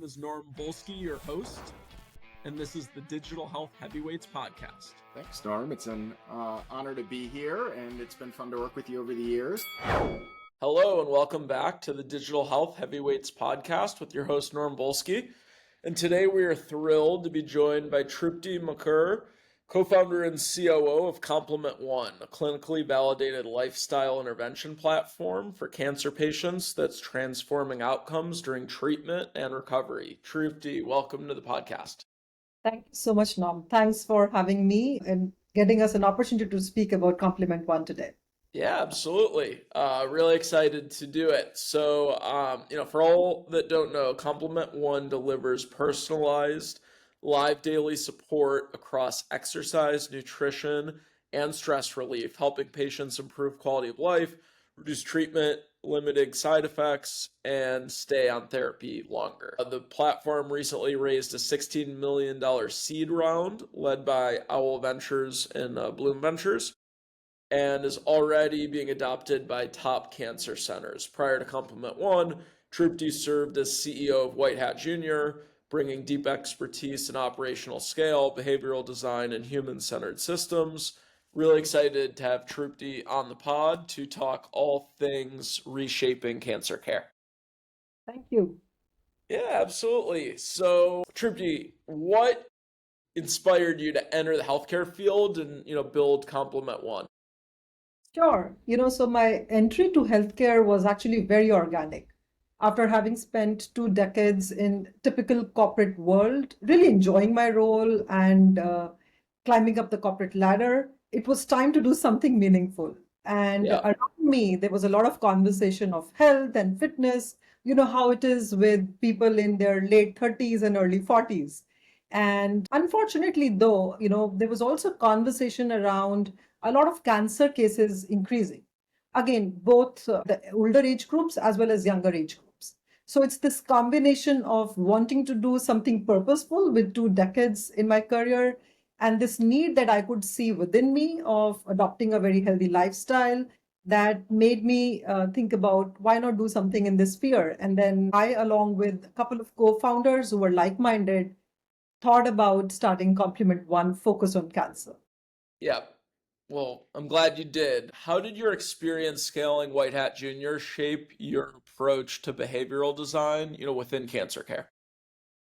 is Norm Volsky, your host, and this is the Digital Health Heavyweights podcast. Thanks, Norm. It's an honor to be here, and it's been fun to work with you over the years. Hello, and welcome back to the Digital Health Heavyweights podcast with your host, Norm Volsky. And today we are thrilled to be joined by Trupti Mukker, co-founder and COO of Complement, a clinically validated lifestyle intervention platform for cancer patients that's transforming outcomes during treatment and recovery. Trupti, welcome to the podcast. Thank you so much, Norm. Thanks for having me and getting us an opportunity to speak about Complement today. Yeah, absolutely. Really excited to do it. So, for all that don't know, Complement delivers personalized live daily support across exercise, nutrition, and stress relief, helping patients improve quality of life, reduce treatment, limiting side effects, and stay on therapy longer. The platform recently raised a $16 million seed round led by Owl Ventures and Bloom Ventures, and is already being adopted by top cancer centers. Prior to Complement, Trupti served as CEO of White Hat Jr., bringing deep expertise in operational scale, behavioral design, and human-centered systems. Really excited to have Trupti on the pod to talk all things reshaping cancer care. Thank you. Yeah, absolutely. So, Trupti, what inspired you to enter the healthcare field and, build Complement? Sure. So my entry to healthcare was actually very organic. After having spent 2 decades in typical corporate world, really enjoying my role and climbing up the corporate ladder, it was time to do something meaningful. And Yeah. around me, there was a lot of conversation of health and fitness. You know how it is with people in their late 30s and early 40s. And unfortunately, though, there was also conversation around a lot of cancer cases increasing. Again, both the older age groups as well as younger age groups. So it's this combination of wanting to do something purposeful with 2 decades in my career and this need that I could see within me of adopting a very healthy lifestyle that made me think about why not do something in this sphere. And then I, along with a couple of co-founders who were like-minded, thought about starting Complement focus on cancer. Yeah. Well, I'm glad you did. How did your experience scaling White Hat Jr. shape your approach to behavioral design, within cancer care?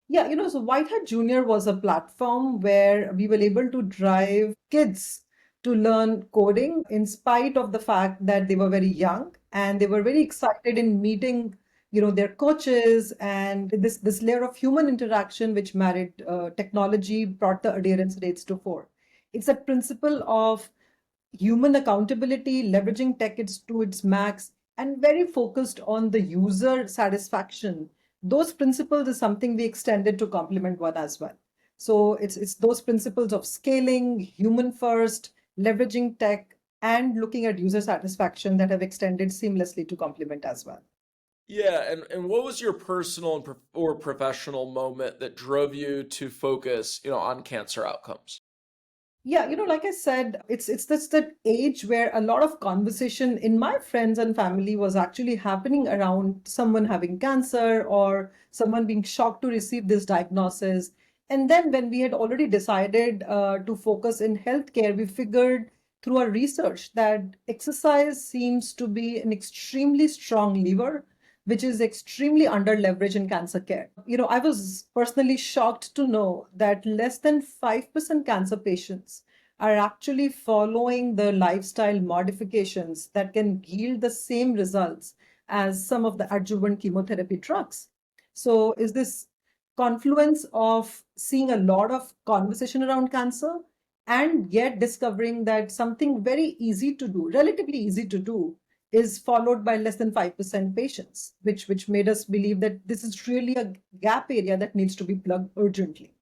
Yeah, so White Hat Junior was a platform where we were able to drive kids to learn coding in spite of the fact that they were very young and they were very excited in meeting, their coaches, and this layer of human interaction which married technology brought the adherence rates to 4. It's a principle of human accountability, leveraging tech to its max, and very focused on the user satisfaction. Those principles is something we extended to Complement as well. So it's those principles of scaling, human first, leveraging tech, and looking at user satisfaction that have extended seamlessly to Complement as well. Yeah, and what was your personal or professional moment that drove you to focus, on cancer outcomes? Yeah, like I said, it's this that age where a lot of conversation in my friends and family was actually happening around someone having cancer or someone being shocked to receive this diagnosis. And then when we had already decided to focus in healthcare, we figured through our research that exercise seems to be an extremely strong lever which is extremely under leveraged in cancer care. I was personally shocked to know that less than 5% cancer patients are actually following the lifestyle modifications that can yield the same results as some of the adjuvant chemotherapy drugs. So is this confluence of seeing a lot of conversation around cancer and yet discovering that something very easy to do, relatively easy to do, is followed by less than 5% patients, which made us believe that this is really a gap area that needs to be plugged urgently.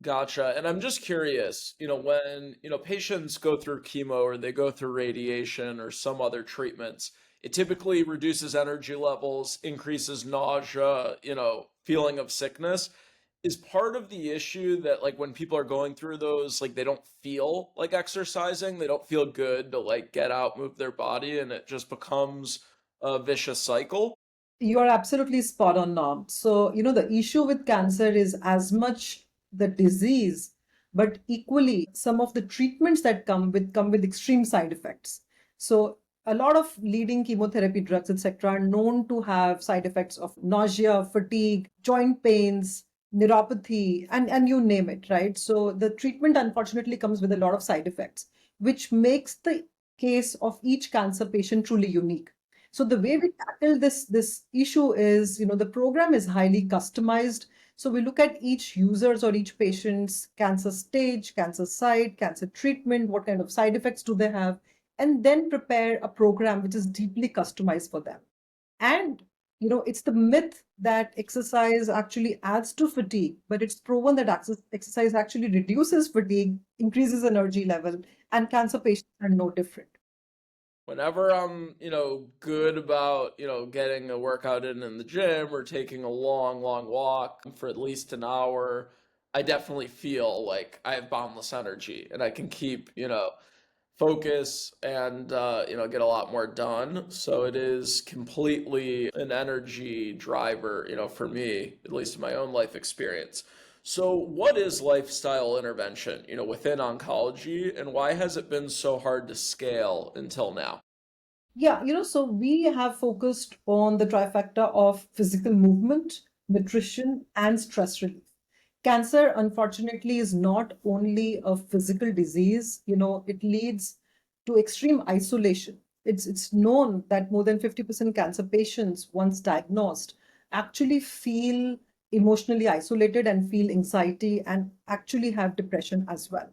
Gotcha. And I'm just curious, when, patients go through chemo or they go through radiation or some other treatments, it typically reduces energy levels, increases nausea, feeling of sickness. Is part of the issue that like when people are going through those, like they don't feel like exercising, they don't feel good to like get out, move their body, and it just becomes a vicious cycle? You are absolutely spot on, Norm. So, the issue with cancer is as much the disease, but equally some of the treatments that come with extreme side effects. So, a lot of leading chemotherapy drugs, etc., are known to have side effects of nausea, fatigue, joint pains, neuropathy, and you name it, right? So, the treatment unfortunately comes with a lot of side effects, which makes the case of each cancer patient truly unique. So the way we tackle this issue is, the program is highly customized. So we look at each user's or each patient's cancer stage, cancer site, cancer treatment, what kind of side effects do they have, and then prepare a program which is deeply customized for them. And it's the myth that exercise actually adds to fatigue, but it's proven that exercise actually reduces fatigue, increases energy level, and cancer patients are no different. Whenever I'm, good about, getting a workout in the gym or taking a long, long walk for at least an hour, I definitely feel like I have boundless energy and I can keep, focus and, get a lot more done. So it is completely an energy driver, for me, at least in my own life experience. So what is lifestyle intervention, within oncology, and why has it been so hard to scale until now? Yeah, so we have focused on the trifecta of physical movement, nutrition, and stress relief. Cancer, unfortunately, is not only a physical disease, it leads to extreme isolation. It's known that more than 50% cancer patients, once diagnosed, actually feel emotionally isolated and feel anxiety and actually have depression as well.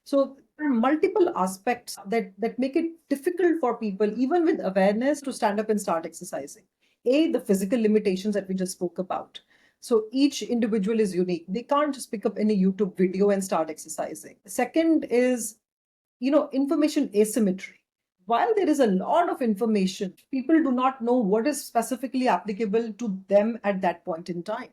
So there are multiple aspects that make it difficult for people, even with awareness, to stand up and start exercising. A, the physical limitations that we just spoke about. So each individual is unique. They can't just pick up any YouTube video and start exercising. Second is, information asymmetry. While there is a lot of information, people do not know what is specifically applicable to them at that point in time.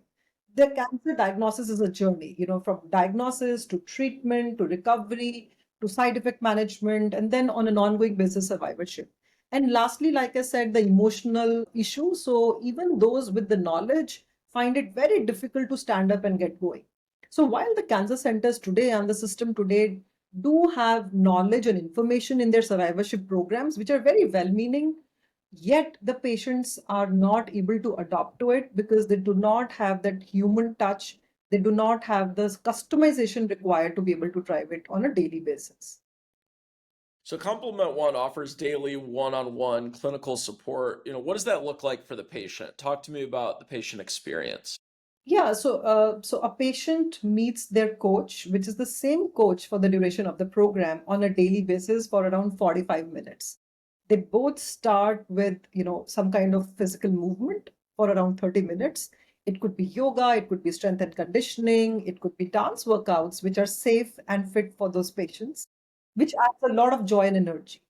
The cancer diagnosis is a journey, from diagnosis to treatment to recovery to side effect management, and then on an ongoing basis, survivorship. And lastly, like I said, the emotional issue. So even those with the knowledge find it very difficult to stand up and get going. So while the cancer centers today and the system today do have knowledge and information in their survivorship programs, which are very well meaning, yet the patients are not able to adopt to it because they do not have that human touch. They do not have the customization required to be able to drive it on a daily basis. So Complement One offers daily one-on-one clinical support. What does that look like for the patient? Talk to me about the patient experience. Yeah, so a patient meets their coach, which is the same coach for the duration of the program on a daily basis for around 45 minutes. They both start with, some kind of physical movement for around 30 minutes. It could be yoga, it could be strength and conditioning, it could be dance workouts, which are safe and fit for those patients, which adds a lot of joy and energy.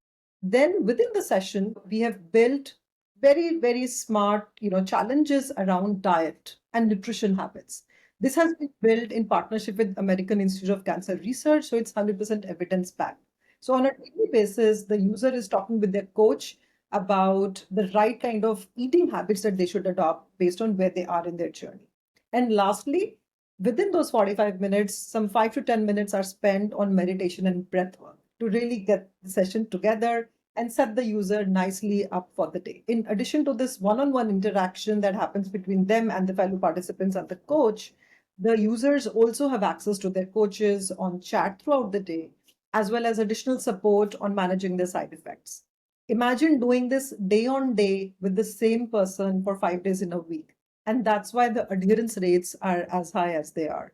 Then within the session, we have built very, very smart, challenges around diet and nutrition habits. This has been built in partnership with American Institute of Cancer Research, so it's 100% evidence backed. So on a daily basis, the user is talking with their coach about the right kind of eating habits that they should adopt based on where they are in their journey. And lastly, within those 45 minutes, some 5 to 10 minutes are spent on meditation and breath work to really get the session together and set the user nicely up for the day. In addition to this one on one interaction that happens between them and the fellow participants and the coach, the users also have access to their coaches on chat throughout the day, as well as additional support on managing their side effects. Imagine doing this day on day with the same person for 5 days in a week. And that's why the adherence rates are as high as they are.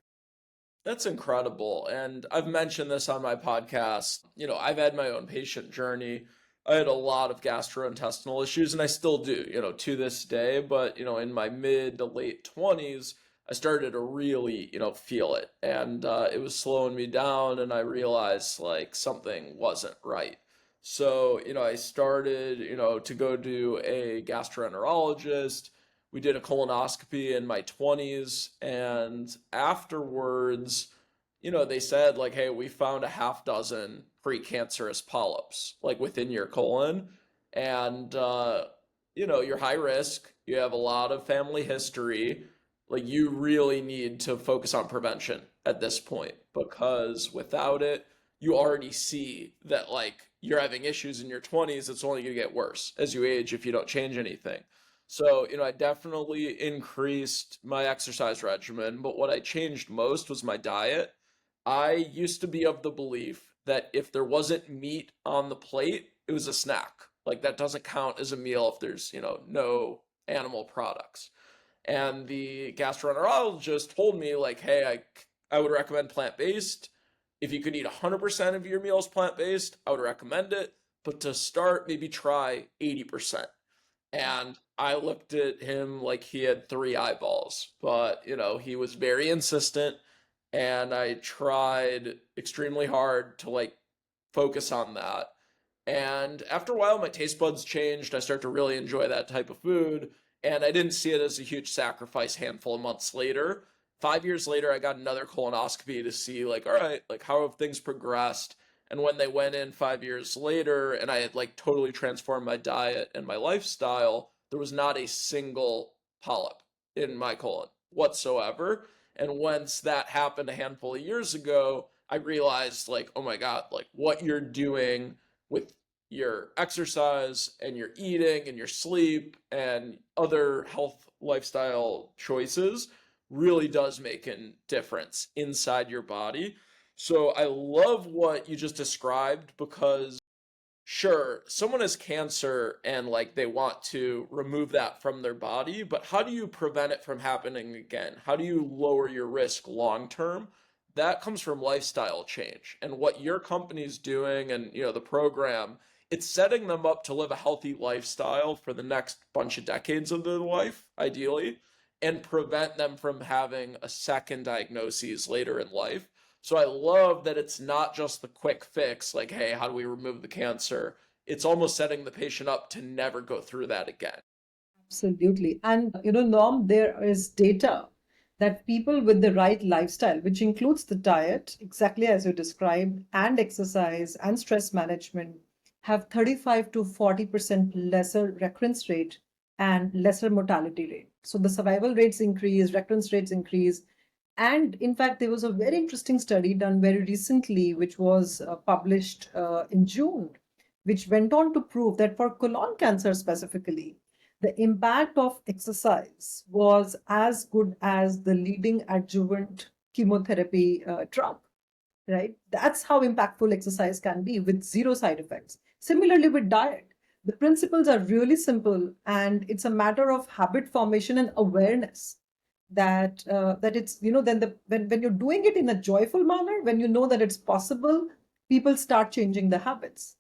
That's incredible. And I've mentioned this on my podcast. I've had my own patient journey. I had a lot of gastrointestinal issues, and I still do, to this day. But, in my mid to late 20s, I started to really, feel it. And it was slowing me down, and I realized like something wasn't right. So, I started, to go to a gastroenterologist. We did a colonoscopy in my 20s, and afterwards, they said like, hey, we found a half dozen precancerous polyps like within your colon, and you're high risk, you have a lot of family history, like you really need to focus on prevention at this point because without it, you already see that like you're having issues in your 20s, it's only going to get worse as you age if you don't change anything. So, I definitely increased my exercise regimen, but what I changed most was my diet. I used to be of the belief that if there wasn't meat on the plate, it was a snack. Like that doesn't count as a meal if there's, no animal products. And the gastroenterologist told me like, hey, I would recommend plant-based. If you could eat 100% of your meals plant-based, I would recommend it. But to start, maybe try 80%. And I looked at him like he had three eyeballs, but he was very insistent, and I tried extremely hard to like focus on that. And after a while, my taste buds changed. I started to really enjoy that type of food, and I didn't see it as a huge sacrifice handful of months later. 5 years later, I got another colonoscopy to see, like, all right, like, how have things progressed? And when they went in 5 years later, and I had like totally transformed my diet and my lifestyle, there was not a single polyp in my colon whatsoever. And once that happened a handful of years ago, I realized, like, oh my God, like, what you're doing with your exercise and your eating and your sleep and other health lifestyle choices really does make a difference inside your body. So I love what you just described because sure, someone has cancer and like they want to remove that from their body, but how do you prevent it from happening again? How do you lower your risk long term? That comes from lifestyle change. And what your company's doing and the program, it's setting them up to live a healthy lifestyle for the next bunch of decades of their life, ideally, and prevent them from having a second diagnosis later in life. So I love that it's not just the quick fix, like, hey, how do we remove the cancer? It's almost setting the patient up to never go through that again. Absolutely. And, Norm, there is data that people with the right lifestyle, which includes the diet, exactly as you described, and exercise and stress management, have 35 to 40% lesser recurrence rate and lesser mortality rate. So the survival rates increase, recurrence rates increase. And in fact, there was a very interesting study done very recently, which was published in June, which went on to prove that for colon cancer specifically, the impact of exercise was as good as the leading adjuvant chemotherapy drug, right? That's how impactful exercise can be with zero side effects. Similarly, with diet, the principles are really simple, and it's a matter of habit formation and awareness that it's then when you're doing it in a joyful manner, when you know that it's possible, people start changing the habits.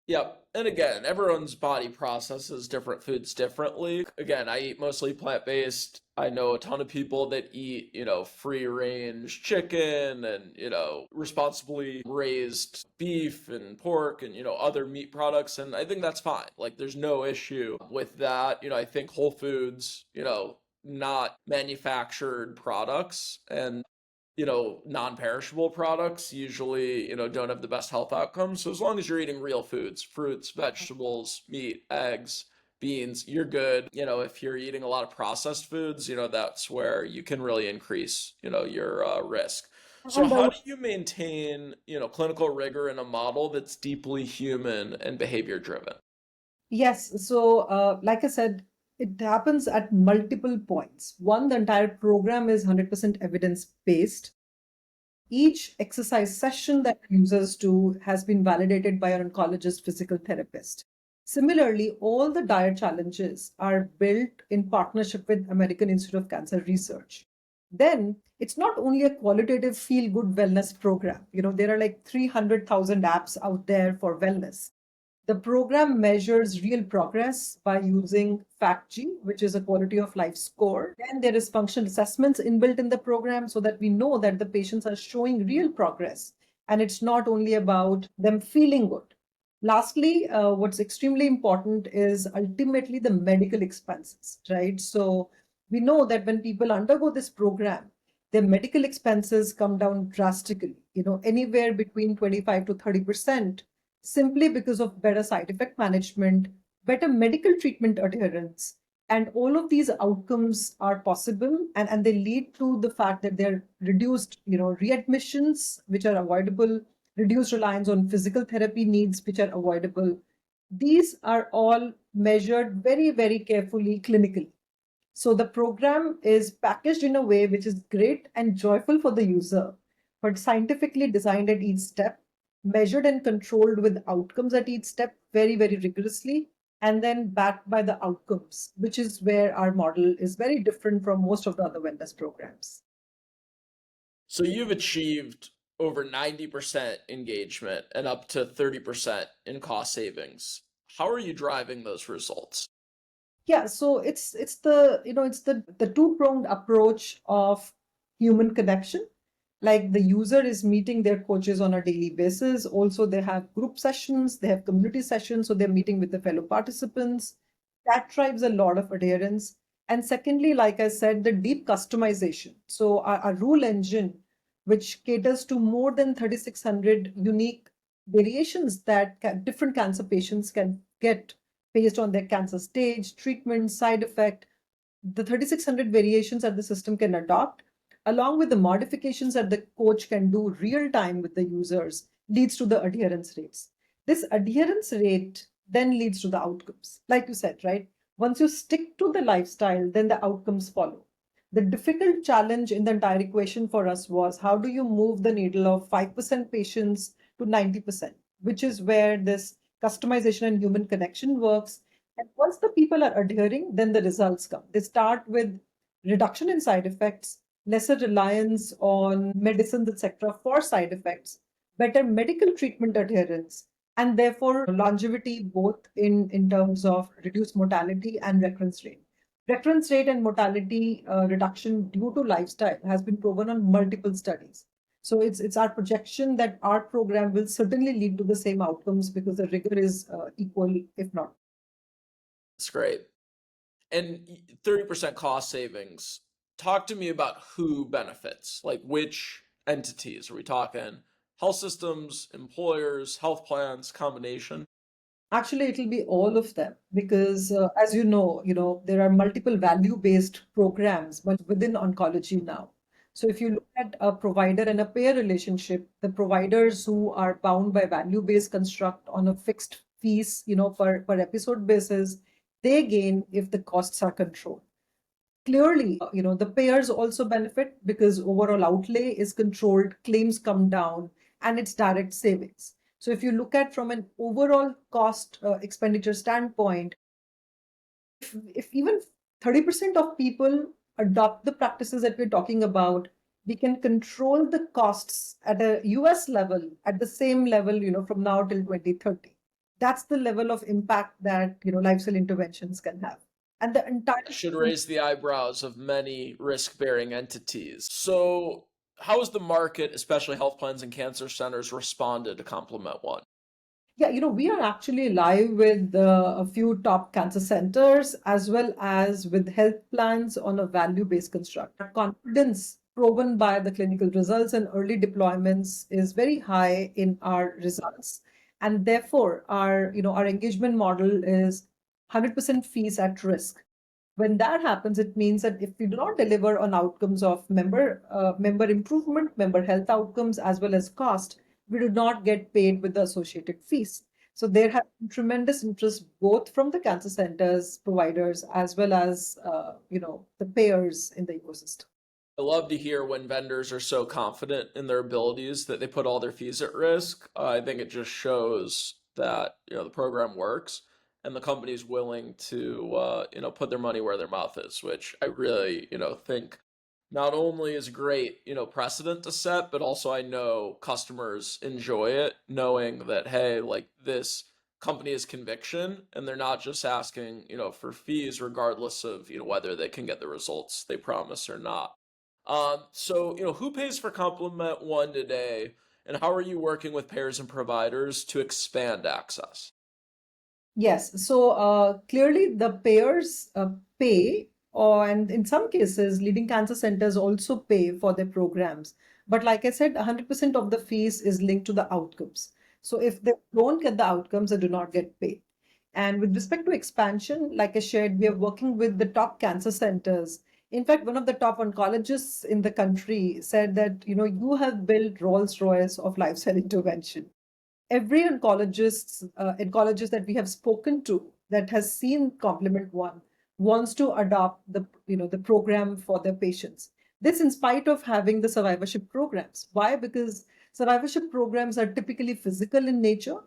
Yep. And again, everyone's body processes different foods differently. Again, I eat mostly plant-based. I know a ton of people that eat, free-range chicken and, responsibly raised beef and pork and, other meat products. And I think that's fine. Like, there's no issue with that. I think whole foods, not manufactured products and non-perishable products usually, don't have the best health outcomes. So as long as you're eating real foods, fruits, vegetables, meat, eggs, beans, you're good. If you're eating a lot of processed foods, that's where you can really increase, your risk. So And how do you maintain, clinical rigor in a model that's deeply human and behavior driven? yes, so like I said, it happens at multiple points. One, the entire program is 100% evidence based. Each exercise session that users do has been validated by an oncologist physical therapist. Similarly, all the diet challenges are built in partnership with American Institute of Cancer Research. Then it's not only a qualitative feel good wellness program. There are like 300,000 apps out there for wellness. The program measures real progress by using FACTG, which is a quality of life score. Then there is functional assessments inbuilt in the program so that we know that the patients are showing real progress. And it's not only about them feeling good. Lastly, what's extremely important is ultimately the medical expenses, right? So we know that when people undergo this program, their medical expenses come down drastically, anywhere between 25 to 30%, simply because of better side effect management, better medical treatment adherence, And all of these outcomes are possible, and they lead to the fact that they're reduced, readmissions, which are avoidable, reduced reliance on physical therapy needs, which are avoidable. These are all measured very, very carefully clinically. So the program is packaged in a way which is great and joyful for the user, but scientifically designed at each step, measured and controlled with outcomes at each step very, very rigorously, and then backed by the outcomes, which is where our model is very different from most of the other wellness programs. So you've achieved over 90% engagement and up to 30% in cost savings. How are you driving those results? Yeah, so it's the two-pronged approach of human connection. Like the user is meeting their coaches on a daily basis. Also, they have group sessions, they have community sessions, so they're meeting with the fellow participants. That drives a lot of adherence. And secondly, like I said, the deep customization. So our rule engine, which caters to more than 3,600 unique variations that different cancer patients can get based on their cancer stage, treatment, side effect, the 3,600 variations that the system can adopt, along with the modifications that the coach can do real time with the users, leads to the adherence rates. This adherence rate then leads to the outcomes. Like you said, right? Once you stick to the lifestyle, then the outcomes follow. The difficult challenge in the entire equation for us was how do you move the needle of 5% patients to 90%, which is where this customization and human connection works. And once the people are adhering, then the results come. They start with reduction in side effects, lesser reliance on medicines, etc., for side effects, better medical treatment adherence, and therefore longevity both in terms of reduced mortality and recurrence rate. Recurrence rate and mortality reduction due to lifestyle has been proven on multiple studies. So it's our projection that our program will certainly lead to the same outcomes because the rigor is equal, if not. That's great. And 30% cost savings. Talk to me about who benefits. Like which entities? Are we talking health systems, employers, health plans, combination? Actually, it'll be all of them because, as there are multiple value-based programs, but within oncology now. So if you look at a provider and a payer relationship, the providers who are bound by value-based construct on a fixed fees, per episode basis, they gain if the costs are controlled. Clearly, the payers also benefit because overall outlay is controlled, claims come down, and it's direct savings. So if you look at from an overall cost expenditure standpoint, if even 30% of people adopt the practices that we're talking about, we can control the costs at a US level at the same level, from now till 2030. That's the level of impact that, lifestyle interventions can have. And the entire Should raise the eyebrows of many risk-bearing entities. So, how has the market, especially health plans and cancer centers, responded to Complement One? Yeah, we are actually live with a few top cancer centers as well as with health plans on a value-based construct. Our confidence proven by the clinical results and early deployments is very high in our results. And therefore, our engagement model is 100% fees at risk. When that happens, it means that if we do not deliver on outcomes of member improvement, member health outcomes, as well as cost, we do not get paid with the associated fees. So there has been tremendous interest both from the cancer centers, providers, as well as the payers in the ecosystem. I love to hear when vendors are so confident in their abilities that they put all their fees at risk. I think it just shows that the program works and the company's willing to put their money where their mouth is, which I really think not only is great precedent to set, but also I know customers enjoy it, knowing that hey, like this company is conviction, and they're not just asking for fees, regardless of whether they can get the results they promise or not. So, who pays for Complement One today, and how are you working with payers and providers to expand access? Yes, so clearly the payers pay, and in some cases, leading cancer centers also pay for their programs. But like I said, 100% of the fees is linked to the outcomes. So if they don't get the outcomes, they do not get paid. And with respect to expansion, like I shared, we are working with the top cancer centers. In fact, one of the top oncologists in the country said that, you have built Rolls-Royce of lifestyle intervention. Every oncologist that we have spoken to that has seen Complement One wants to adopt the program for their patients. This in spite of having the survivorship programs. Why? Because survivorship programs are typically physical in nature.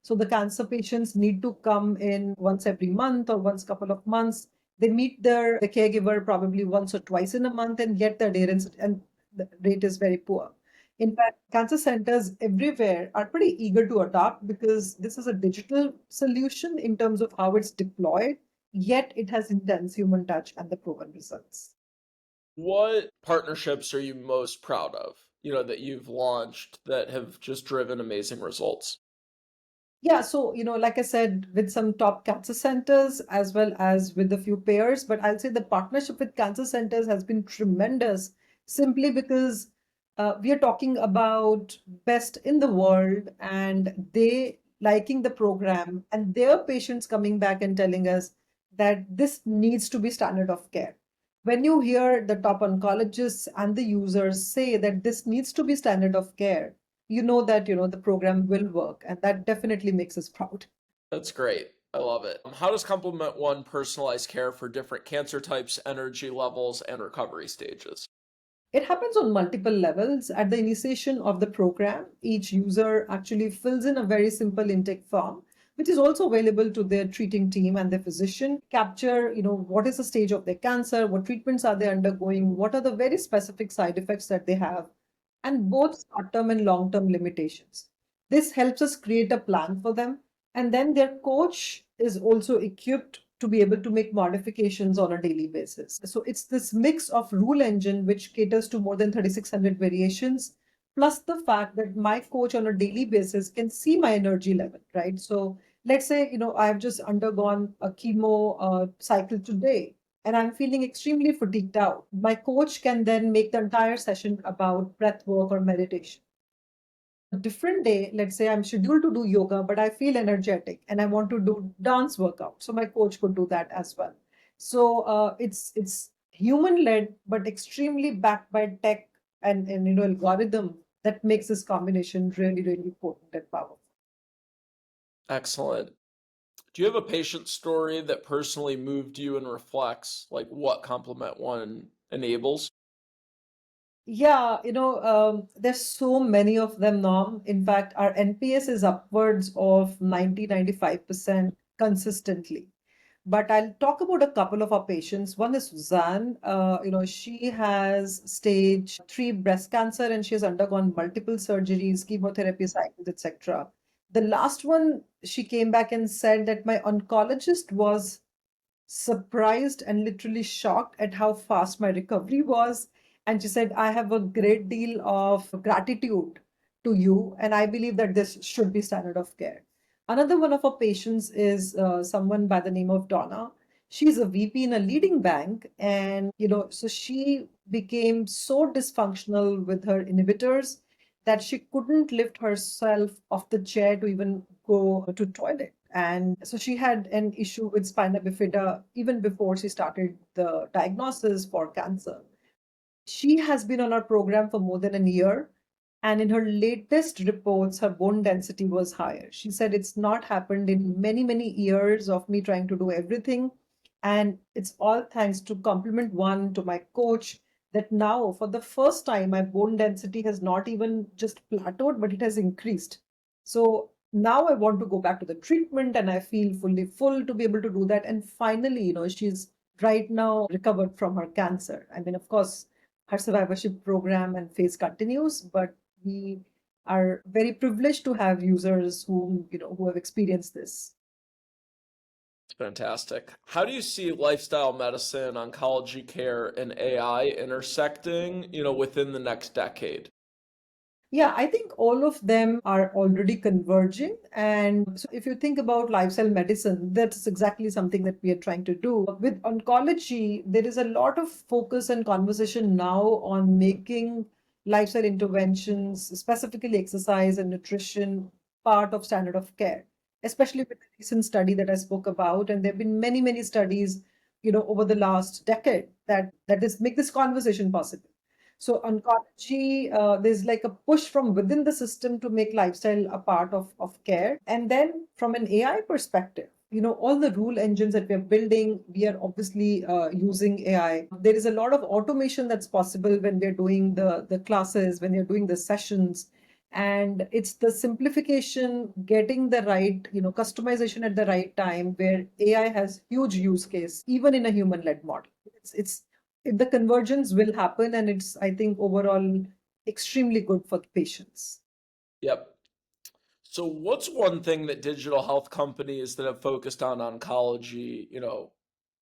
So the cancer patients need to come in once every month or once couple of months. They meet the caregiver probably once or twice in a month, and yet the adherence and the rate is very poor. In fact, cancer centers everywhere are pretty eager to adopt because this is a digital solution in terms of how it's deployed, yet it has intense human touch and the proven results. What partnerships are you most proud of, that you've launched that have just driven amazing results? Yeah, so, like I said, with some top cancer centers as well as with a few payers, but I'll say the partnership with cancer centers has been tremendous simply because we are talking about best in the world and they liking the program and their patients coming back and telling us that this needs to be standard of care. When you hear the top oncologists and the users say that this needs to be standard of care, you know that the program will work, and that definitely makes us proud. That's great. I love it. How does Complement One personalize care for different cancer types, energy levels, and recovery stages? It happens on multiple levels. At the initiation of the program, each user actually fills in a very simple intake form, which is also available to their treating team and their physician. Capture, what is the stage of their cancer, what treatments are they undergoing, what are the very specific side effects that they have, and both short-term and long-term limitations. This helps us create a plan for them, and then their coach is also equipped to be able to make modifications on a daily basis. So it's this mix of rule engine which caters to more than 3,600 variations, plus the fact that my coach on a daily basis can see my energy level, right? So let's say, I've just undergone a chemo cycle today and I'm feeling extremely fatigued out. My coach can then make the entire session about breath work or meditation. A different day, let's say I'm scheduled to do yoga, but I feel energetic and I want to do dance workout. So my coach could do that as well. So it's human led, but extremely backed by tech and algorithm that makes this combination really, really potent and powerful. Excellent. Do you have a patient story that personally moved you and reflects like what Complement One enables? Yeah, there's so many of them, Norm. In fact, our NPS is upwards of 90-95% consistently. But I'll talk about a couple of our patients. One is Suzanne. She has stage 3 breast cancer and she has undergone multiple surgeries, chemotherapy cycles, etc. The last one, she came back and said that my oncologist was surprised and literally shocked at how fast my recovery was. And she said, I have a great deal of gratitude to you, and I believe that this should be standard of care. Another one of our patients is someone by the name of Donna. She's a VP in a leading bank, and so she became so dysfunctional with her inhibitors that she couldn't lift herself off the chair to even go to toilet. And so she had an issue with spina bifida even before she started the diagnosis for cancer. She has been on our program for more than a year. And in her latest reports, her bone density was higher. She said it's not happened in many, many years of me trying to do everything. And it's all thanks to Complement One, to my coach, that now for the first time, my bone density has not even just plateaued, but it has increased. So now I want to go back to the treatment and I feel fully full to be able to do that. And finally, she's right now recovered from her cancer. I mean, of course, her survivorship program and phase continues, but we are very privileged to have users who have experienced this. It's fantastic. How do you see lifestyle medicine, oncology care, and AI intersecting, within the next decade? Yeah, I think all of them are already converging. And so if you think about lifestyle medicine, that's exactly something that we are trying to do. With oncology, there is a lot of focus and conversation now on making lifestyle interventions, specifically exercise and nutrition, part of standard of care. especially with the recent study that I spoke about. And there have been many, many studies, over the last decade that is make this conversation possible. So oncology, there's like a push from within the system to make lifestyle a part of care. And then from an AI perspective, all the rule engines that we're building, we are obviously using AI. There is a lot of automation that's possible when we're doing the classes, when you're doing the sessions. And it's the simplification, getting the right, customization at the right time where AI has huge use case, even in a human-led model. It's the convergence will happen, and it's, I think, overall extremely good for the patients. Yep. So what's one thing that digital health companies that have focused on oncology,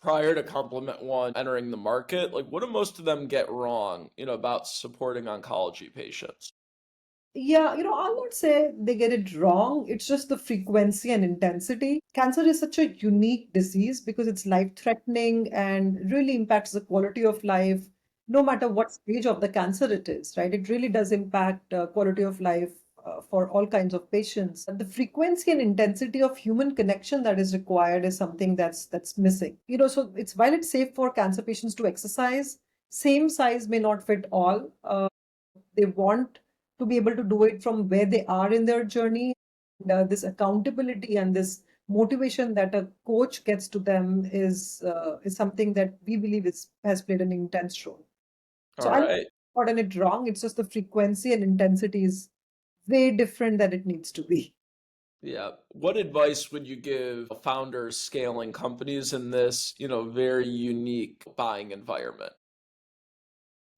prior to Complement One entering the market, like what do most of them get wrong, about supporting oncology patients? Yeah, I'll not say they get it wrong. It's just the frequency and intensity. Cancer is such a unique disease because it's life-threatening and really impacts the quality of life, no matter what stage of the cancer it is, right? It really does impact quality of life for all kinds of patients. The frequency and intensity of human connection that is required is something that's missing. So it's while it's safe for cancer patients to exercise, same size may not fit all. They want to be able to do it from where they are in their journey. This accountability and this motivation that a coach gets to them is something that we believe has played an intense role. So All I'm not right. gotten it wrong. It's just the frequency and intensity is way different than it needs to be. Yeah. What advice would you give founders scaling companies in this, very unique buying environment?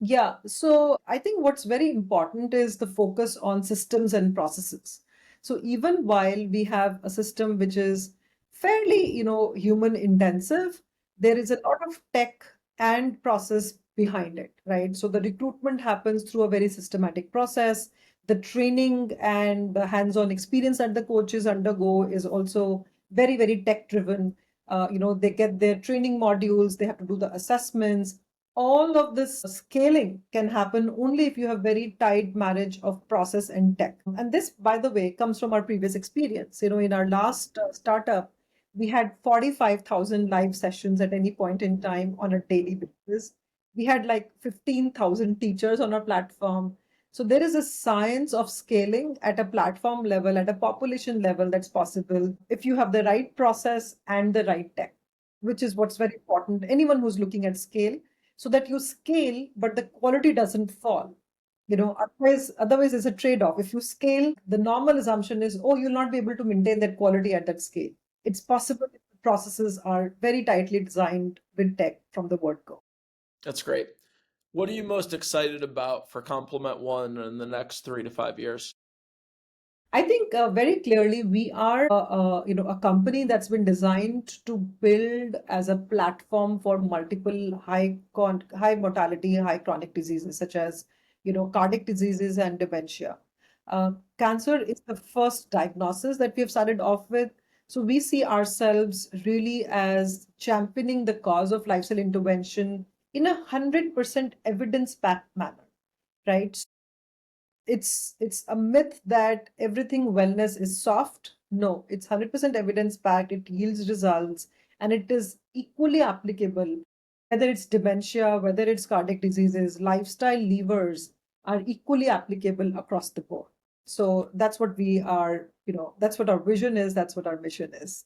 Yeah, so I think what's very important is the focus on systems and processes. So even while we have a system which is fairly, human intensive, there is a lot of tech and process behind it, right? So the recruitment happens through a very systematic process. The training and the hands-on experience that the coaches undergo is also very, very tech driven. They get their training modules, they have to do the assessments. All of this scaling can happen only if you have very tight marriage of process and tech. And this, by the way, comes from our previous experience. In our last startup, we had 45,000 live sessions at any point in time on a daily basis. We had like 15,000 teachers on our platform. So there is a science of scaling at a platform level, at a population level that's possible if you have the right process and the right tech, which is what's very important. Anyone who's looking at scale, so that you scale, but the quality doesn't fall. Otherwise there's a trade-off. If you scale, the normal assumption is, oh, you'll not be able to maintain that quality at that scale. It's possible if the processes are very tightly designed with tech from the word go. That's great. What are you most excited about for Complement One in the next 3 to 5 years? I think very clearly we are, a company that's been designed to build as a platform for multiple high mortality, high chronic diseases such as, cardiac diseases and dementia. Cancer is the first diagnosis that we have started off with. So we see ourselves really as championing the cause of lifestyle intervention in 100% evidence-backed manner, right? It's a myth that everything wellness is soft. No, it's 100% evidence backed, it yields results, and it is equally applicable. Whether it's dementia, whether it's cardiac diseases, lifestyle levers are equally applicable across the board. So that's what we are, that's what our vision is, that's what our mission is.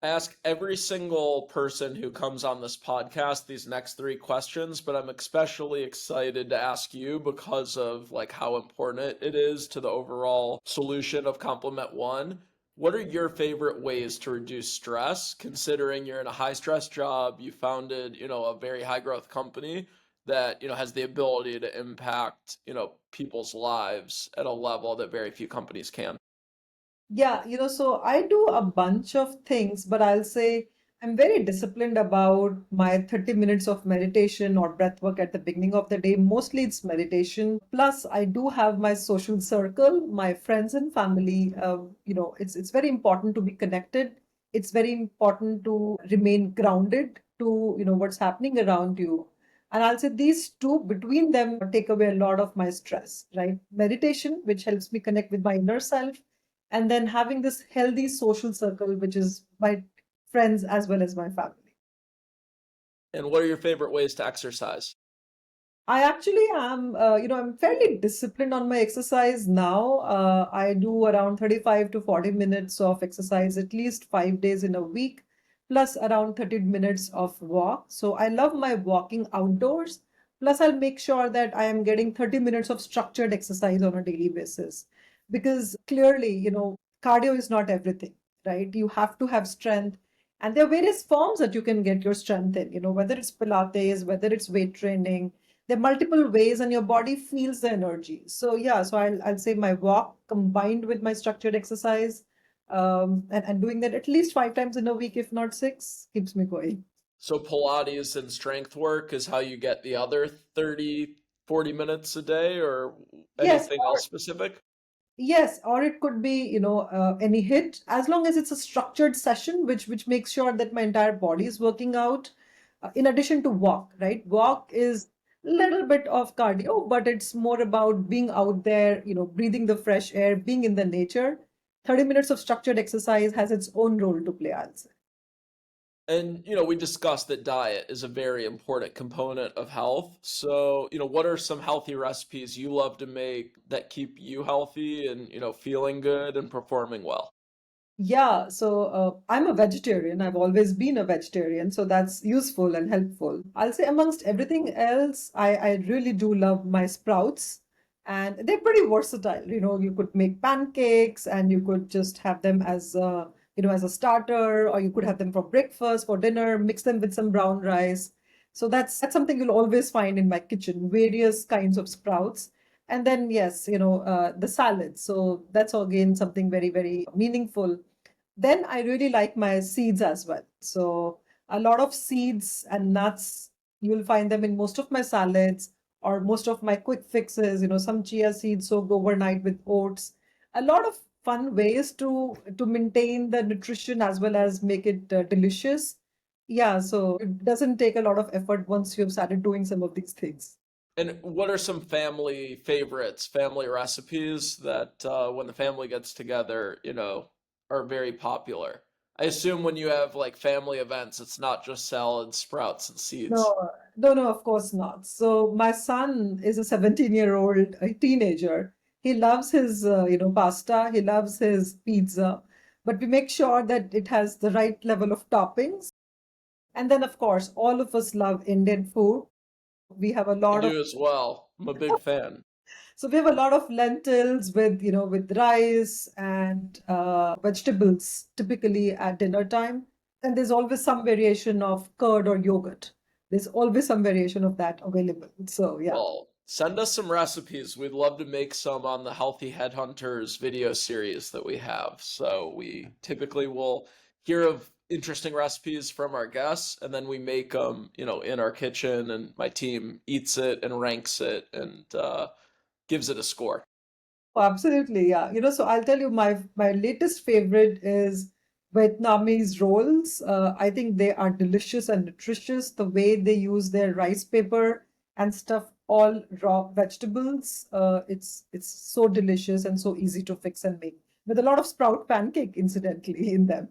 I ask every single person who comes on this podcast these next 3 questions, but I'm especially excited to ask you because of like how important it is to the overall solution of Complement One. What are your favorite ways to reduce stress, considering you're in a high stress job, you founded, a very high growth company that, has the ability to impact, people's lives at a level that very few companies can? Yeah, so I do a bunch of things, but I'll say I'm very disciplined about my 30 minutes of meditation or breath work at the beginning of the day. Mostly it's meditation. Plus, I do have my social circle, my friends and family. It's very important to be connected. It's very important to remain grounded to, what's happening around you. And I'll say these two between them take away a lot of my stress, right? Meditation, which helps me connect with my inner self, and then having this healthy social circle, which is my friends as well as my family. And what are your favorite ways to exercise? I actually am, I'm fairly disciplined on my exercise now. I do around 35 to 40 minutes of exercise at least 5 days in a week, plus around 30 minutes of walk. So I love my walking outdoors. Plus, I'll make sure that I am getting 30 minutes of structured exercise on a daily basis. Because clearly, cardio is not everything, right? You have to have strength. And there are various forms that you can get your strength in, whether it's Pilates, whether it's weight training, there are multiple ways and your body feels the energy. So yeah, so I'll say my walk combined with my structured exercise, and doing that at least 5 times in a week, if not six, keeps me going. So Pilates and strength work is how you get the other 30, 40 minutes a day, or Yes, anything else specific? yes, or it could be, any hit, as long as it's a structured session, which makes sure that my entire body is working out. In addition to walk, right? Walk is a little bit of cardio, but it's more about being out there, breathing the fresh air, being in the nature. 30 minutes of structured exercise has its own role to play, I'll say. And, we discussed that diet is a very important component of health. So, what are some healthy recipes you love to make that keep you healthy and, feeling good and performing well? Yeah, so I'm a vegetarian. I've always been a vegetarian, so that's useful and helpful. I'll say amongst everything else, I really do love my sprouts, and they're pretty versatile. You could make pancakes, and you could just have them as as a starter, or you could have them for breakfast, for dinner, mix them with some brown rice. So that's something you'll always find in my kitchen, various kinds of sprouts. And then yes, the salads. So that's again something very, very meaningful. Then I really like my seeds as well. So a lot of seeds and nuts, you'll find them in most of my salads or most of my quick fixes, some chia seeds soaked overnight with oats. A lot of fun ways to maintain the nutrition as well as make it delicious. Yeah, so it doesn't take a lot of effort once you've started doing some of these things. And what are some family favorites, family recipes that when the family gets together, are very popular? I assume when you have like family events, it's not just salads, sprouts, and seeds. No, no, no, of course not. So my son is a 17-year-old a teenager. He loves his, pasta. He loves his pizza, but we make sure that it has the right level of toppings. And then, of course, all of us love Indian food. We have a I lot of, do as well. I'm a big fan. so we have a lot of lentils with, with rice and vegetables, typically at dinner time. And there's always some variation of curd or yogurt. There's always some variation of that available. So yeah. Well, send us some recipes. We'd love to make some on the Healthy Headhunters video series that we have. So we typically will hear of interesting recipes from our guests, and then we make them, in our kitchen, and my team eats it and ranks it and gives it a score. Oh, absolutely, yeah. So I'll tell you my latest favorite is Vietnamese rolls. I think they are delicious and nutritious. The way they use their rice paper and stuff all raw vegetables. It's so delicious and so easy to fix and make with a lot of sprout pancake, incidentally, in them.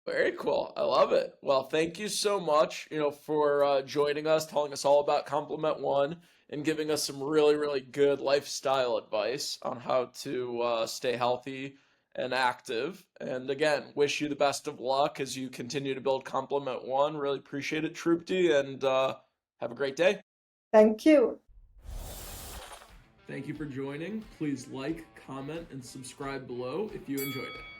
Very cool. I love it. Well, thank you so much, for joining us, telling us all about Complement One, and giving us some really, really good lifestyle advice on how to stay healthy and active. And again, wish you the best of luck as you continue to build Complement One. Really appreciate it, Trupti, and have a great day. Thank you. Thank you for joining. Please like, comment, and subscribe below if you enjoyed it.